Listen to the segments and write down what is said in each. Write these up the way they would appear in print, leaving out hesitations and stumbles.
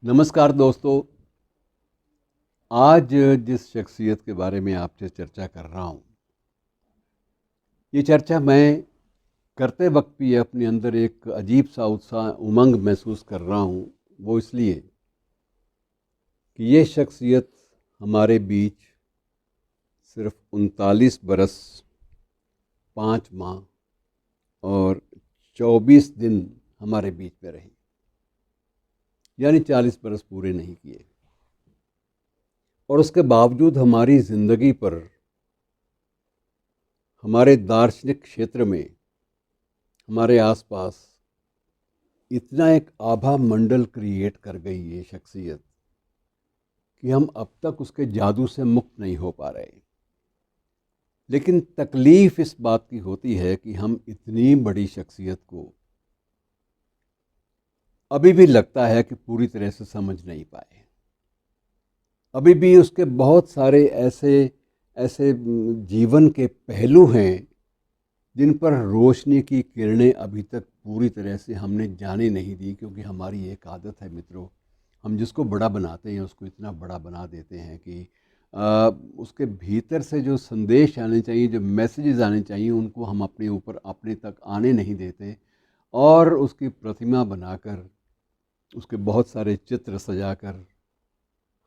नमस्कार दोस्तों। आज जिस शख्सियत के बारे में आपसे चर्चा कर रहा हूँ, ये चर्चा मैं करते वक्त भी अपने अंदर एक अजीब सा उत्साह उमंग महसूस कर रहा हूँ। वो इसलिए कि ये शख्सियत हमारे बीच सिर्फ 39 बरस 5 माह और 24 दिन हमारे बीच में रही, यानी 40 बरस पूरे नहीं किए। और उसके बावजूद हमारी ज़िंदगी पर, हमारे दार्शनिक क्षेत्र में, हमारे आसपास इतना एक आभा मंडल क्रिएट कर गई ये शख्सियत कि हम अब तक उसके जादू से मुक्त नहीं हो पा रहे। लेकिन तकलीफ़ इस बात की होती है कि हम इतनी बड़ी शख्सियत को अभी भी लगता है कि पूरी तरह से समझ नहीं पाए। अभी भी उसके बहुत सारे ऐसे ऐसे जीवन के पहलू हैं जिन पर रोशनी की किरणें अभी तक पूरी तरह से हमने जाने नहीं दी, क्योंकि हमारी एक आदत है मित्रों, हम जिसको बड़ा बनाते हैं उसको इतना बड़ा बना देते हैं कि उसके भीतर से जो संदेश आने चाहिए, जो मैसेजेस आने चाहिए, उनको हम अपने ऊपर अपने तक आने नहीं देते। और उसकी प्रतिमा बनाकर, उसके बहुत सारे चित्र सजाकर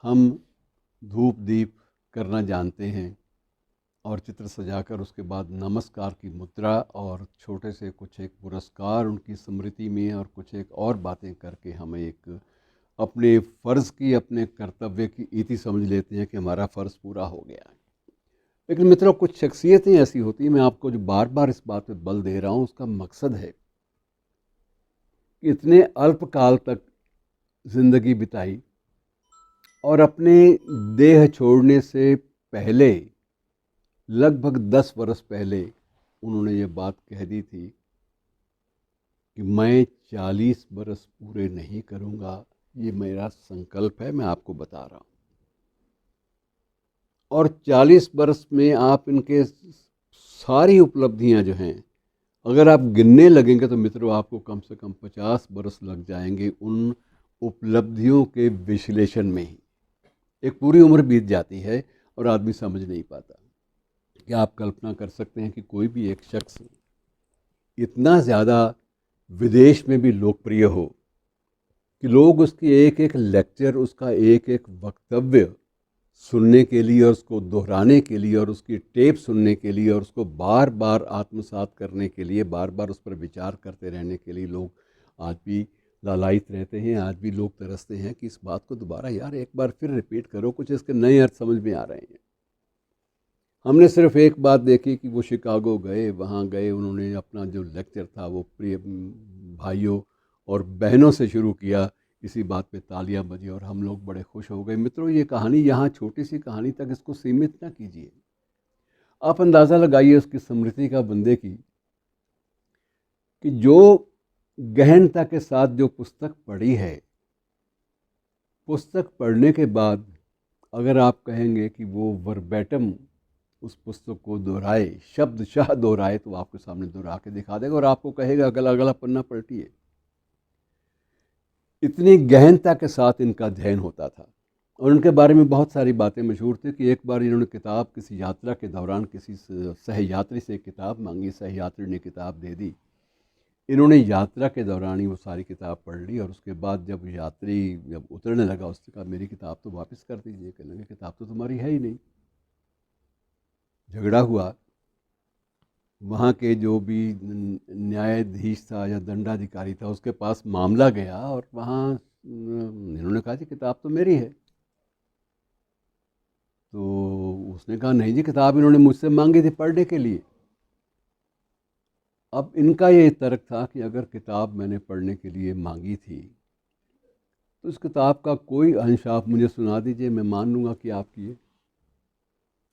हम धूप दीप करना जानते हैं, और चित्र सजाकर उसके बाद नमस्कार की मुद्रा और छोटे से कुछ एक पुरस्कार उनकी स्मृति में और कुछ एक और बातें करके हम एक अपने फ़र्ज़ की, अपने कर्तव्य की इति समझ लेते हैं कि हमारा फ़र्ज़ पूरा हो गया है। लेकिन मित्रों, कुछ शख्सियतें ऐसी होती हैं, मैं आपको जो बार बार इस बात पे बल दे रहा हूँ उसका मकसद है कि इतने अल्पकाल तक ज़िंदगी बिताई और अपने देह छोड़ने से पहले, लगभग 10 बरस पहले, उन्होंने ये बात कह दी थी कि मैं 40 बरस पूरे नहीं करूँगा, ये मेरा संकल्प है, मैं आपको बता रहा हूँ। और 40 बरस में आप इनके सारी उपलब्धियाँ जो हैं, अगर आप गिनने लगेंगे तो मित्रों आपको कम से कम 50 बरस लग जाएंगे उन उपलब्धियों के विश्लेषण में ही। एक पूरी उम्र बीत जाती है और आदमी समझ नहीं पाता। क्या आप कल्पना कर सकते हैं कि कोई भी एक शख्स इतना ज़्यादा विदेश में भी लोकप्रिय हो कि लोग उसकी एक एक लेक्चर, उसका एक एक वक्तव्य सुनने के लिए और उसको दोहराने के लिए और उसकी टेप सुनने के लिए और उसको बार बार आत्मसात करने के लिए, बार बार उस पर विचार करते रहने के लिए लोग आज भी लालायित रहते हैं। आज भी लोग तरसते हैं कि इस बात को दोबारा यार एक बार फिर रिपीट करो, कुछ इसके नए अर्थ समझ में आ रहे हैं। हमने सिर्फ एक बात देखी कि वो शिकागो गए, वहाँ गए, उन्होंने अपना जो लेक्चर था वो प्रिय भाइयों और बहनों से शुरू किया। इसी बात पे तालियां बजी और हम लोग बड़े खुश हो गए। मित्रों, ये कहानी यहाँ छोटी सी कहानी तक इसको सीमित ना कीजिए। आप अंदाज़ा लगाइए उसकी स्मृति का बंदे की, कि जो गहनता के साथ जो पुस्तक पढ़ी है, पुस्तक पढ़ने के बाद अगर आप कहेंगे कि वो वर्बैटम उस पुस्तक को दोहराए, शब्दशः दोहराए, तो आपके सामने दोहरा के दिखा देगा और आपको कहेगा अगला अगला पन्ना पलटिए। इतनी गहनता के साथ इनका अध्ययन होता था। और उनके बारे में बहुत सारी बातें मशहूर थी कि एक बार इन्होंने किताब किसी यात्रा के दौरान किसी सहयात्री से किताब मांगी, सहयात्री ने किताब दे दी। इन्होंने यात्रा के दौरान ही वो सारी किताब पढ़ ली और उसके बाद जब यात्री जब उतरने लगा, उसने कहा मेरी किताब तो वापस कर दीजिए। कहने लगे किताब तो तुम्हारी है ही नहीं। झगड़ा हुआ। वहाँ के जो भी न्यायाधीश था या दंडाधिकारी था, उसके पास मामला गया और वहाँ इन्होंने कहा जी किताब तो मेरी है। तो उसने कहा नहीं जी, किताब इन्होंने मुझसे मांगी थी पढ़ने के लिए। अब इनका ये तर्क था कि अगर किताब मैंने पढ़ने के लिए मांगी थी तो इस किताब का कोई अंश आप मुझे सुना दीजिए, मैं मान लूँगा कि आपकी है।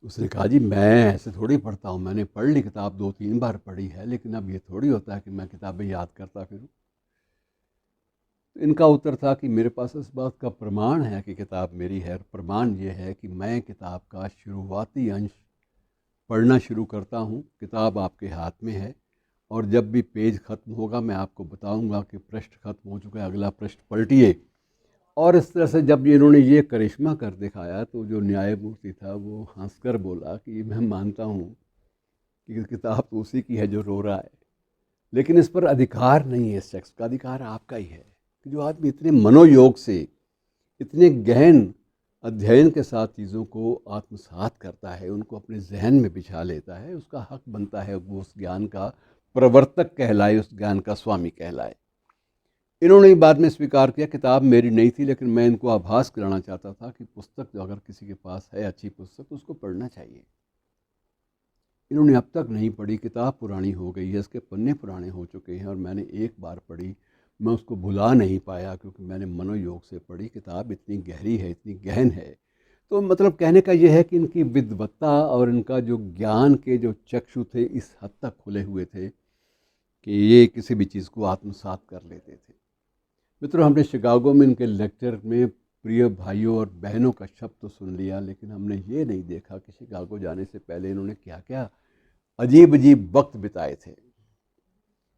उसने कहा जी मैं ऐसे थोड़ी पढ़ता हूँ, मैंने पढ़ ली किताब, 2-3 बार पढ़ी है, लेकिन अब ये थोड़ी होता है कि मैं किताबें याद करता फिरूँ। तो इनका उत्तर था कि मेरे पास इस बात का प्रमाण है कि किताब मेरी है, और प्रमाण ये है कि मैं किताब का शुरुआती अंश पढ़ना शुरू करता हूँ, किताब आपके हाथ में है, और जब भी पेज ख़त्म होगा मैं आपको बताऊँगा कि पृष्ठ ख़त्म हो चुका है, अगला पृष्ठ पलटिए और इस तरह से जब इन्होंने ये करिश्मा कर दिखाया तो जो न्यायमूर्ति था वो हंसकर बोला कि मैं मानता हूँ कि किताब तो उसी की है जो रो रहा है, लेकिन इस पर अधिकार नहीं है, इस शख्स का अधिकार आपका ही है। कि जो आदमी इतने मनोयोग से, इतने गहन अध्ययन के साथ चीज़ों को आत्मसात करता है, उनको अपने जहन में बिछा लेता है, उसका हक बनता है वो उस ज्ञान का प्रवर्तक कहलाए, उस ज्ञान का स्वामी कहलाए। इन्होंने बाद में स्वीकार किया किताब मेरी नहीं थी, लेकिन मैं इनको आभास कराना चाहता था कि पुस्तक जो अगर किसी के पास है अच्छी पुस्तक तो उसको पढ़ना चाहिए। इन्होंने अब तक नहीं पढ़ी, किताब पुरानी हो गई है, इसके पन्ने पुराने हो चुके हैं और मैंने एक बार पढ़ी, मैं उसको भुला नहीं पाया क्योंकि मैंने मनोयोग से पढ़ी। किताब इतनी गहरी है, इतनी गहन है। तो मतलब कहने का यह है कि इनकी विद्वत्ता और इनका जो ज्ञान के जो चक्षु थे इस हद तक खुले हुए थे कि ये किसी भी चीज़ को आत्मसात कर लेते थे। मित्रों, हमने शिकागो में इनके लेक्चर में प्रिय भाइयों और बहनों का शब्द तो सुन लिया, लेकिन हमने ये नहीं देखा कि शिकागो जाने से पहले इन्होंने क्या क्या अजीब अजीब वक्त बिताए थे।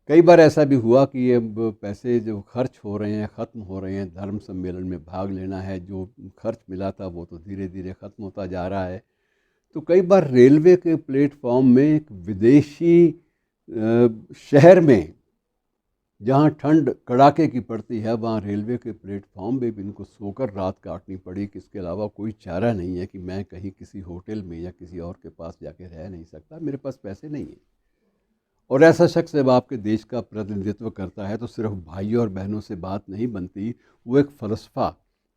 कई बार ऐसा भी हुआ कि ये पैसे जो खर्च हो रहे हैं, ख़त्म हो रहे हैं, धर्म सम्मेलन में भाग लेना है, जो खर्च मिला था वो तो धीरे धीरे ख़त्म होता जा रहा है। तो कई बार रेलवे के प्लेटफॉर्म में एक विदेशी शहर में जहाँ ठंड कड़ाके की पड़ती है, वहाँ रेलवे के प्लेटफॉर्म पे भी इनको सोकर रात काटनी पड़ी कि इसके अलावा कोई चारा नहीं है कि मैं कहीं किसी होटल में या किसी और के पास जाके रह नहीं सकता, मेरे पास पैसे नहीं हैं। और ऐसा शख्स जब आपके देश का प्रतिनिधित्व करता है तो सिर्फ भाइयों और बहनों से बात नहीं बनती, वो एक फ़लसफ़ा,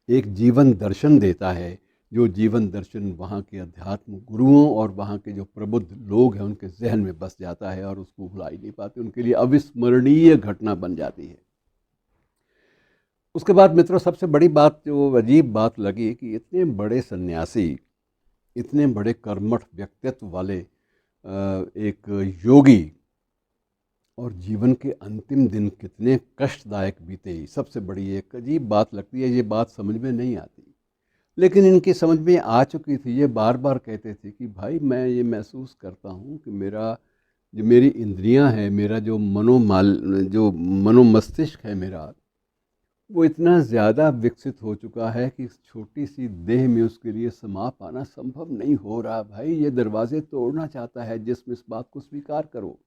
एक जीवन दर्शन देता है, जो जीवन दर्शन वहाँ के अध्यात्म गुरुओं और वहाँ के जो प्रबुद्ध लोग हैं उनके जहन में बस जाता है और उसको भुला ही नहीं पाते, उनके लिए अविस्मरणीय घटना बन जाती है। उसके बाद मित्रों, सबसे बड़ी बात जो अजीब बात लगी कि इतने बड़े सन्यासी, इतने बड़े कर्मठ व्यक्तित्व वाले एक योगी, और जीवन के अंतिम दिन कितने कष्टदायक बीते, सबसे बड़ी एक अजीब बात लगती है। ये बात समझ में नहीं आती, लेकिन इनकी समझ में आ चुकी थी। ये बार बार कहते थे कि भाई मैं ये महसूस करता हूँ कि मेरा जो मेरी इंद्रियां हैं, मेरा जो मनोमस्तिष्क है मेरा, वो इतना ज़्यादा विकसित हो चुका है कि इस छोटी सी देह में उसके लिए समा पाना संभव नहीं हो रहा। भाई ये दरवाजे तोड़ना चाहता है जिसमें, इस बात को स्वीकार करो।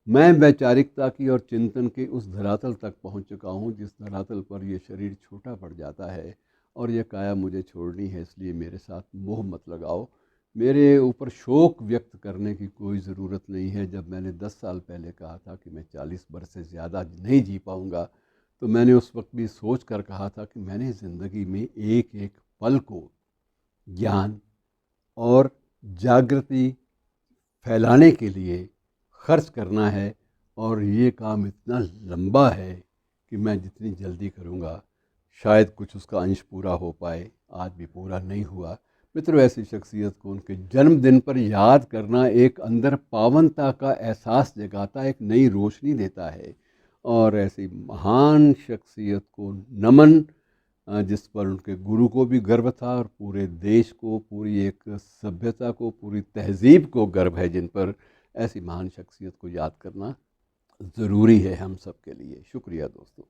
मैं वैचारिकता की और चिंतन के उस धरातल तक पहुंच चुका हूं जिस धरातल पर यह शरीर छोटा पड़ जाता है और यह काया मुझे छोड़नी है, इसलिए मेरे साथ मोह मत लगाओ। मेरे ऊपर शोक व्यक्त करने की कोई ज़रूरत नहीं है। जब मैंने 10 साल पहले कहा था कि मैं 40 वर्ष से ज़्यादा नहीं जी पाऊंगा, तो मैंने उस वक्त भी सोच कर कहा था कि मैंने ज़िंदगी में एक एक पल को ज्ञान और जागृति फैलाने के लिए खर्च करना है, और ये काम इतना लंबा है कि मैं जितनी जल्दी करूँगा शायद कुछ उसका अंश पूरा हो पाए। आज भी पूरा नहीं हुआ। मित्रों, ऐसी शख्सियत को उनके जन्मदिन पर याद करना एक अंदर पावनता का एहसास जगाता, एक नई रोशनी देता है। और ऐसी महान शख्सियत को नमन, जिस पर उनके गुरु को भी गर्व था और पूरे देश को, पूरी एक सभ्यता को, पूरी तहजीब को गर्व है जिन पर। ऐसी महान शख्सियत को याद करना ज़रूरी है हम सब के लिए। शुक्रिया दोस्तों।